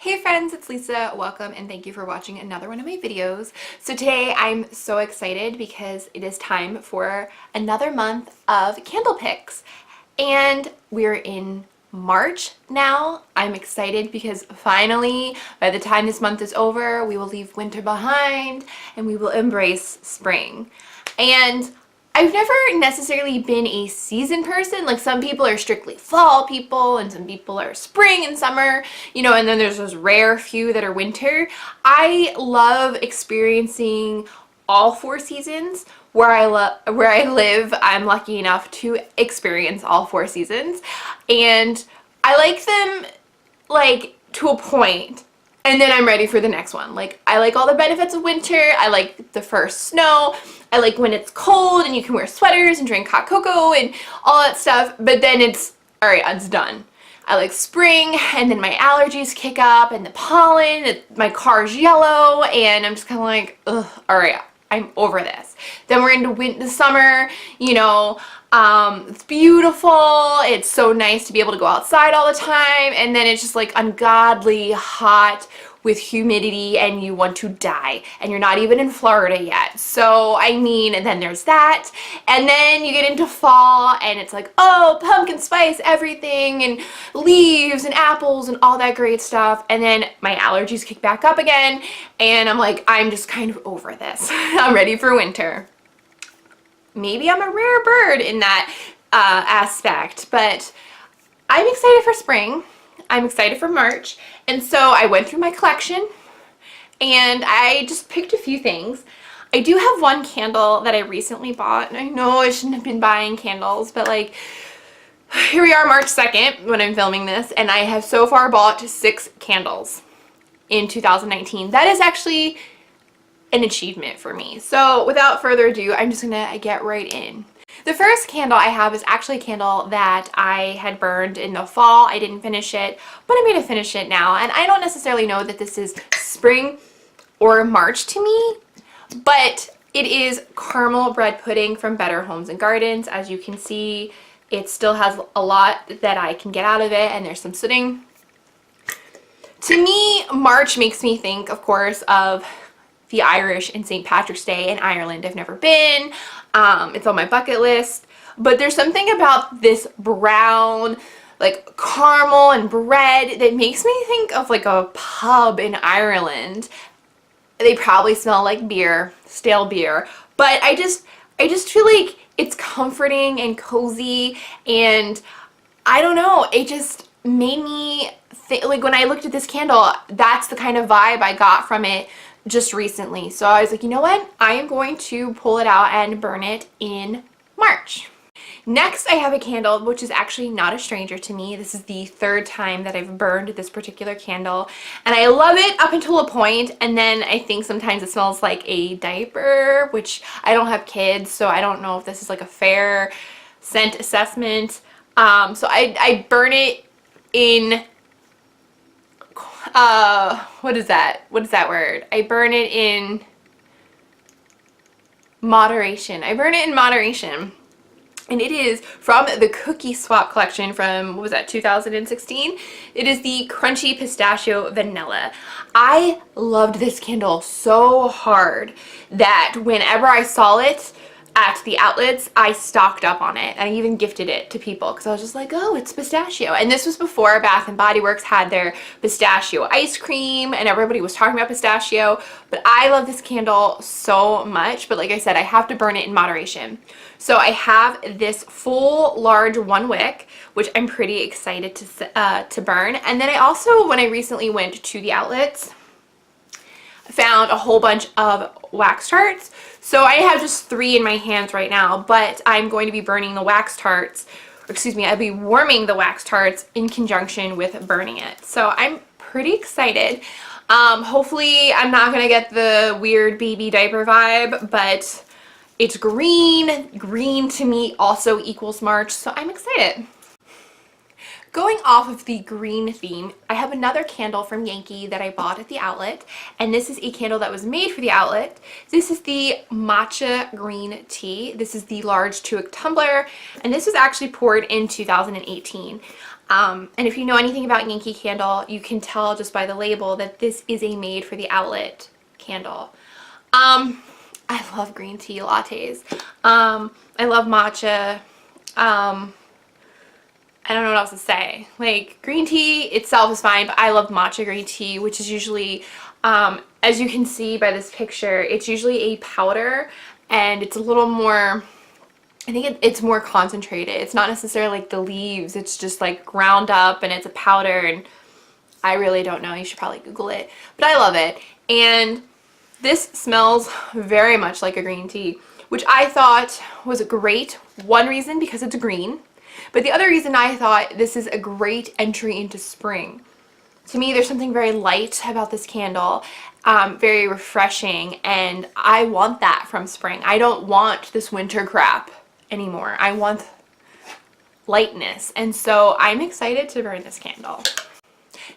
Hey friends, it's Lisa. Welcome and thank you for watching another one of my videos. So today I'm so excited because it is time for another month of candle picks. And we're in March now. I'm excited because finally, by the time this month is over, we will leave winter behind and we will embrace spring. And I've never necessarily been a season person. Like some people are strictly fall people and some people are spring and summer, and then there's those rare few that are winter. I love experiencing all four seasons. Where I live, I'm lucky enough to experience all four seasons. And I like them like to a point, and then I'm ready for the next one. Like, I like all the benefits of winter. I like the first snow. I like when it's cold and you can wear sweaters and drink hot cocoa and all that stuff. But then it's, all right, it's done. I like spring, and then my allergies kick up and the pollen, my car's yellow, and I'm just kind of like, ugh, all right, I'm over this. Then we're into the summer, it's beautiful. It's so nice to be able to go outside all the time. And then it's just like ungodly hot with humidity and you want to die. And you're not even in Florida yet. So, and then there's that. And then you get into fall and it's like, oh, pumpkin spice everything and leaves and apples and all that great stuff. And then my allergies kick back up again. And I'm like, I'm just kind of over this. I'm ready for winter. Maybe I'm a rare bird in that aspect, but I'm excited for spring. I'm excited for March. And so I went through my collection and I just picked a few things. I do have one candle that I recently bought, and I know I shouldn't have been buying candles, but like, here we are March 2nd when I'm filming this, and I have so far bought 6 candles in 2019. That is actually an achievement for me. So without further ado, I'm just gonna get right in. The first candle I have is actually a candle that I had burned in the fall. I didn't finish it, but I'm gonna finish it now. And I don't necessarily know that this is spring or March to me, but it is caramel bread pudding from Better Homes and Gardens. As you can see, it still has a lot that I can get out of it, and there's some sitting. To me, March makes me think, of course, of the Irish and St. Patrick's Day in Ireland. I've never been. It's on my bucket list. But there's something about this brown, like caramel and bread that makes me think of like a pub in Ireland. They probably smell like beer, stale beer. But I just feel like it's comforting and cozy, and I don't know, it just made me think, like when I looked at this candle, that's the kind of vibe I got from it just recently. So I was like, you know what? I am going to pull it out and burn it in March. Next, I have a candle, which is actually not a stranger to me. This is the 3rd time that I've burned this particular candle, and I love it up until a point, and then I think sometimes it smells like a diaper, which I don't have kids, so I don't know if this is like a fair scent assessment. So I burn it in what is that word? I burn it in moderation. And it is from the Cookie Swap collection from, what was that, 2016? It is the Crunchy Pistachio Vanilla. I loved this candle so hard that whenever I saw it at the outlets, I stocked up on it. I even gifted it to people because I was just like, oh, it's pistachio. And this was before Bath & Body Works had their pistachio ice cream and everybody was talking about pistachio. But I love this candle so much. But like I said, I have to burn it in moderation. So I have this full large 1 wick, which I'm pretty excited to burn. And then I also, when I recently went to the outlets, found a whole bunch of wax tarts. So I have just 3 in my hands right now, but I'm going to be burning the wax tarts, I'll be warming the wax tarts in conjunction with burning it. So I'm pretty excited. Hopefully I'm not going to get the weird baby diaper vibe, but it's green. Green to me also equals March, so I'm excited. Going off of the green theme, I have another candle from Yankee that I bought at the outlet, and this is a candle that was made for the outlet. This is the Matcha Green Tea. This is the large 2-wick tumbler, and this was actually poured in 2018. And if you know anything about Yankee Candle, you can tell just by the label that this is a made for the outlet candle. I love green tea lattes. I love matcha. I don't know what else to say. Like, green tea itself is fine, but I love matcha green tea, which is usually, as you can see by this picture, it's usually a powder, and it's a little more, I think it's more concentrated. It's not necessarily like the leaves. It's just like ground up and it's a powder, and I really don't know. You should probably Google it. But I love it. And this smells very much like a green tea, which I thought was great. One reason, because it's green. But the other reason I thought this is a great entry into spring. To me, there's something very light about this candle, very refreshing, and I want that from spring. I don't want this winter crap anymore. I want lightness, and so I'm excited to burn this candle.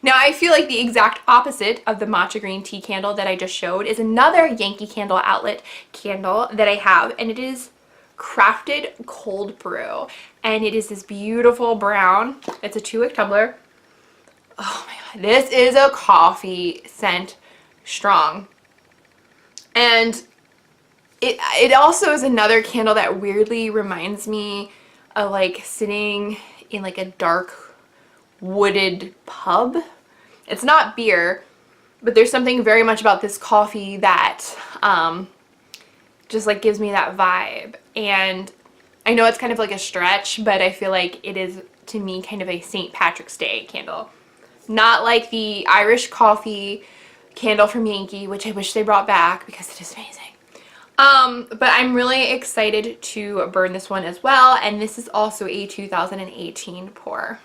Now, I feel like the exact opposite of the matcha green tea candle that I just showed is another Yankee Candle outlet candle that I have, and it is Crafted Cold Brew, and it is this beautiful brown. It's a 2-wick tumbler. Oh my god, this is a coffee scent strong, and it also is another candle that weirdly reminds me of like sitting in like a dark wooded pub. It's not beer, but there's something very much about this coffee that just like gives me that vibe. And I know it's kind of like a stretch, but I feel like it is, to me, kind of a St. Patrick's Day candle. Not like the Irish coffee candle from Yankee, which I wish they brought back because it is amazing. But I'm really excited to burn this one as well, and this is also a 2018 pour.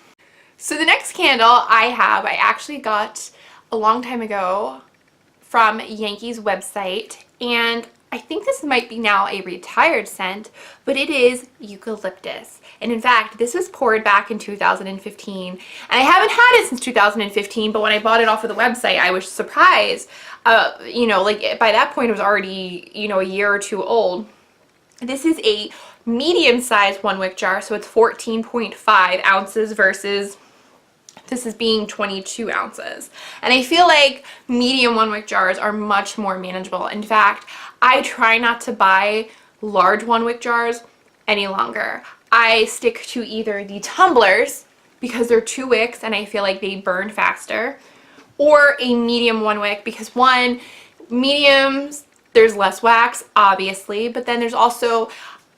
So the next candle I actually got a long time ago from Yankee's website, and I think this might be now a retired scent, but it is eucalyptus. And in fact, this was poured back in 2015, and I haven't had it since 2015, but when I bought it off of the website, I was surprised. You know, like by that point it was already, you know, a year or two old. This is a medium-sized 1-wick jar, so it's 14.5 ounces versus this is being 22 ounces. And I feel like medium 1-wick jars are much more manageable. In fact, I try not to buy large 1-wick jars any longer. I stick to either the tumblers because they're 2 wicks and I feel like they burn faster, or a medium 1-wick because one, mediums, there's less wax, obviously, but then there's also,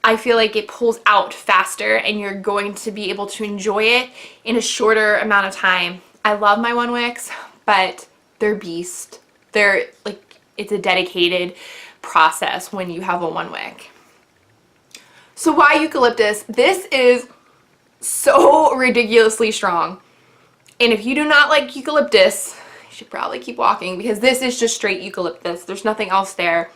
I feel like it pulls out faster and you're going to be able to enjoy it in a shorter amount of time. I love my 1-wicks, but they're beast. They're like, it's a dedicated process when you have a 1-wick. So why eucalyptus? This is so ridiculously strong. And if you do not like eucalyptus, you should probably keep walking because this is just straight eucalyptus. There's nothing else there.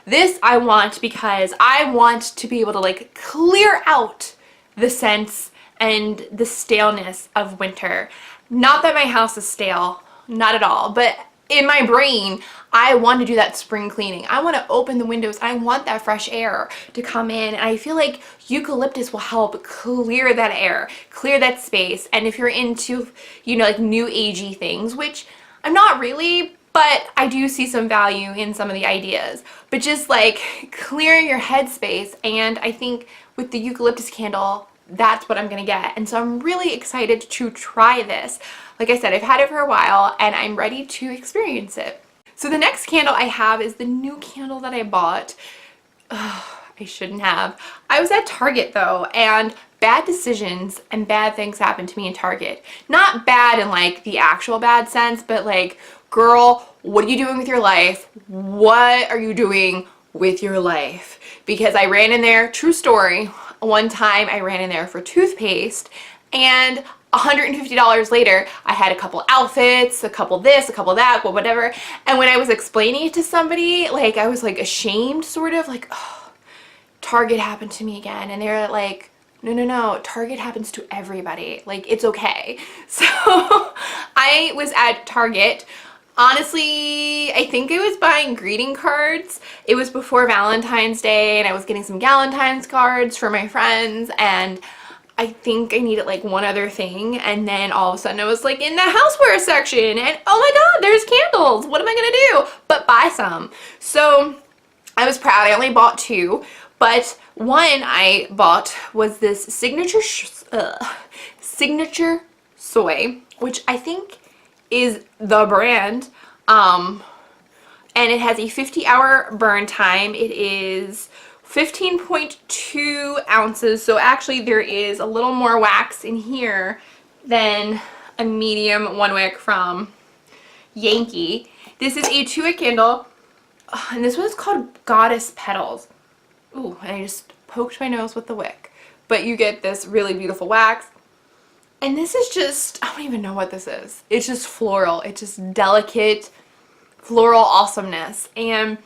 This I want because I want to be able to like clear out the scents and the staleness of winter. Not that my house is stale, not at all, but in my brain, I want to do that spring cleaning. I want to open the windows. I want that fresh air to come in, and I feel like eucalyptus will help clear that air, clear that space. And if you're into, you know, like new agey things, which I'm not really, but I do see some value in some of the ideas. But just like clearing your headspace, and I think with the eucalyptus candle, that's what I'm gonna get. And so I'm really excited to try this. Like I said, I've had it for a while and I'm ready to experience it. So the next candle I have is the new candle that I bought. Ugh, I shouldn't have. I was at Target though, and bad decisions and bad things happened to me in Target. Not bad in like the actual bad sense, but like, girl, what are you doing with your life? What are you doing with your life? Because I ran in there, true story, one time I ran in there for toothpaste, and $150 later, I had a couple outfits, a couple this, a couple that, well, whatever. And when I was explaining it to somebody, like I was like ashamed, sort of like, oh, Target happened to me again. And they're like, no, no, no, Target happens to everybody. Like, it's okay. So I was at Target. Honestly, I think I was buying greeting cards. It was before Valentine's Day and I was getting some Galentine's cards for my friends, and I think I needed like one other thing, and then all of a sudden I was like in the houseware section, and oh my god, there's candles. What am I gonna do but buy some? So I was proud. I only bought two, but one I bought was this Signature Soy, which I think is the brand, and it has a 50-hour burn time. It is 15.2 ounces, so actually there is a little more wax in here than a medium one wick from Yankee. This is a 2-wick candle, and this one's called Goddess Petals. Ooh, and I just poked my nose with the wick. But you get this really beautiful wax. And this is just, I don't even know what this is. It's just floral. It's just delicate floral awesomeness. And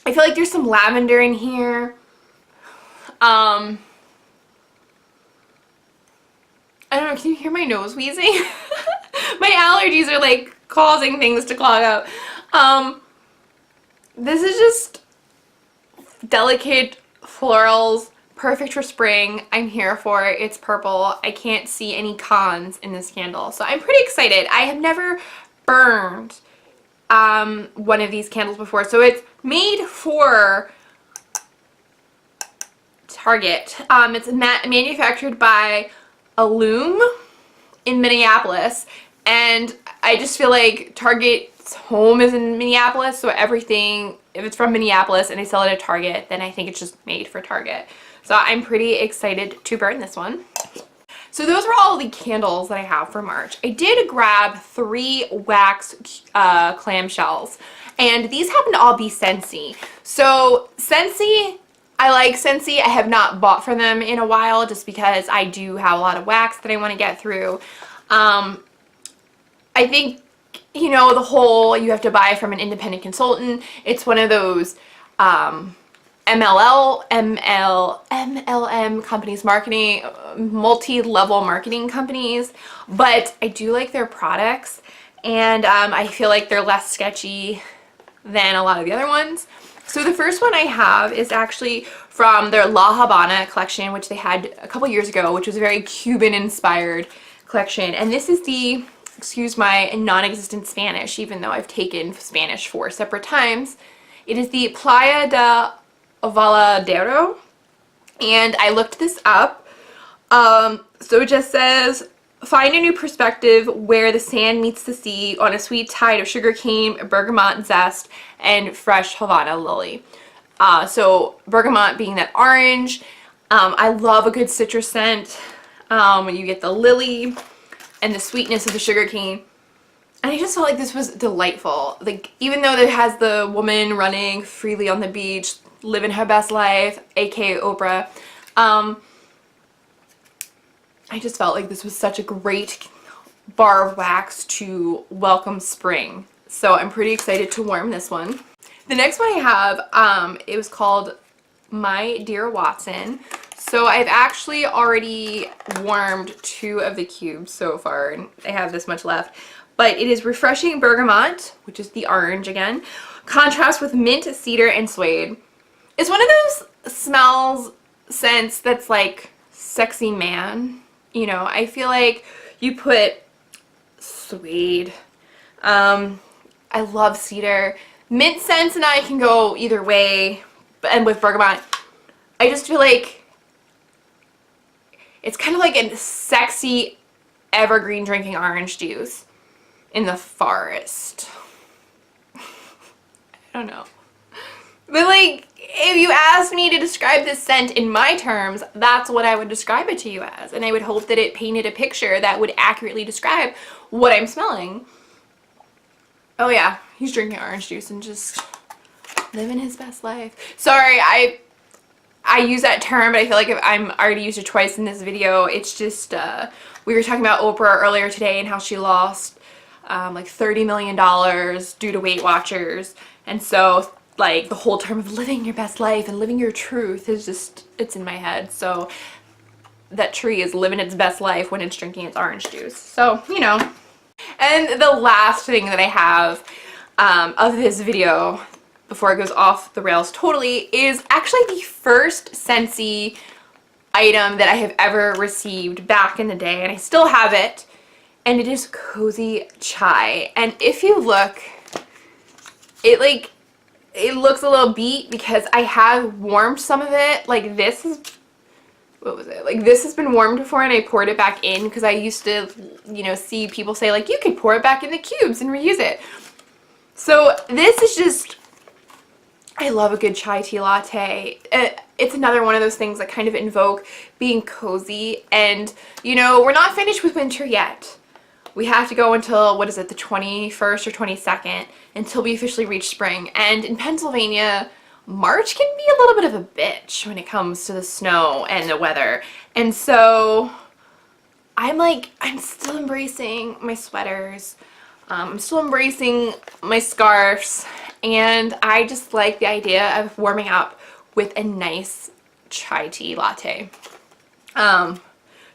I feel like there's some lavender in here. I don't know, can you hear my nose wheezing? My allergies are like causing things to clog up. This is just delicate florals, perfect for spring. I'm here for it. It's purple. I can't see any cons in this candle, so I'm pretty excited. I have never burned one of these candles before, so it's made for Target. It's manufactured by Illume in Minneapolis, and I just feel like Target's home is in Minneapolis, so everything, if it's from Minneapolis and they sell it at Target, then I think it's just made for Target. So I'm pretty excited to burn this one. So those were all the candles that I have for March. I did grab 3 wax clamshells, and these happen to all be Scentsy. So Scentsy, I like Scentsy. I have not bought from them in a while just because I do have a lot of wax that I want to get through. I think, you know, the whole you have to buy from an independent consultant. It's one of those MLM companies, marketing, multi-level marketing companies, but I do like their products, and I feel like they're less sketchy than a lot of the other ones. So the first one I have is actually from their La Habana collection, which they had a couple years ago, which was a very Cuban-inspired collection, and this is the, excuse my non-existent Spanish, even though I've taken Spanish 4 separate times. It is the Playa de Valadero, and I looked this up. So it just says, find a new perspective where the sand meets the sea on a sweet tide of sugarcane, bergamot zest, and fresh Havana lily. So bergamot being that orange. I love a good citrus scent. When you get the lily and the sweetness of the sugarcane. And I just felt like this was delightful. Like, even though it has the woman running freely on the beach, living her best life, aka Oprah, I just felt like this was such a great bar of wax to welcome spring. So I'm pretty excited to warm this one. The next one I have, it was called My Dear Watson. So I've actually already warmed 2 of the cubes so far, and I have this much left. But it is Refreshing Bergamot, which is the orange again, contrast with mint, cedar, and suede. It's one of those smells, scents that's like sexy man. You know, I feel like you put suede. I love cedar. Mint scents and I can go either way, and with bergamot, I just feel like it's kind of like a sexy evergreen drinking orange juice in the forest. I don't know. But like, if you asked me to describe this scent in my terms, that's what I would describe it to you as. And I would hope that it painted a picture that would accurately describe what I'm smelling. Oh yeah, he's drinking orange juice and just living his best life. Sorry, I use that term, but I feel like if I'm already used it twice in this video. It's just, we were talking about Oprah earlier today and how she lost like $30 million due to Weight Watchers. And so like the whole term of living your best life and living your truth is just, it's in my head. So that tree is living its best life when it's drinking its orange juice. So, you know. And the last thing that I have of this video before it goes off the rails totally is actually the first Scentsy item that I have ever received back in the day, and I still have it, and it is Cozy Chai. And if you look, it looks a little beat because I have warmed some of it. Like this is, what was it? Like this has been warmed before and I poured it back in because I used to, you know, see people say like you could pour it back in the cubes and reuse it. So this is just, I love a good chai tea latte. It's another one of those things that kind of invoke being cozy, and you know, we're not finished with winter yet. We have to go until, what is it, the 21st or 22nd, until we officially reach spring. And in Pennsylvania, March can be a little bit of a bitch when it comes to the snow and the weather. And so I'm still embracing my sweaters. I'm still embracing my scarves. And I just like the idea of warming up with a nice chai tea latte.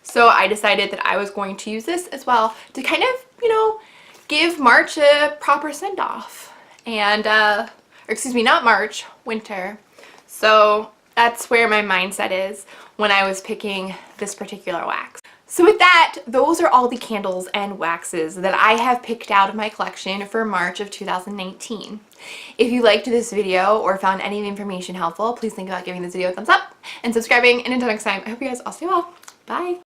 So I decided that I was going to use this as well to kind of, you know, give March a proper send-off. And, or excuse me, not March, winter. So that's where my mindset is when I was picking this particular wax. So with that, those are all the candles and waxes that I have picked out of my collection for March of 2019. If you liked this video or found any of the information helpful, please think about giving this video a thumbs up and subscribing. And until next time, I hope you guys all stay well. Bye!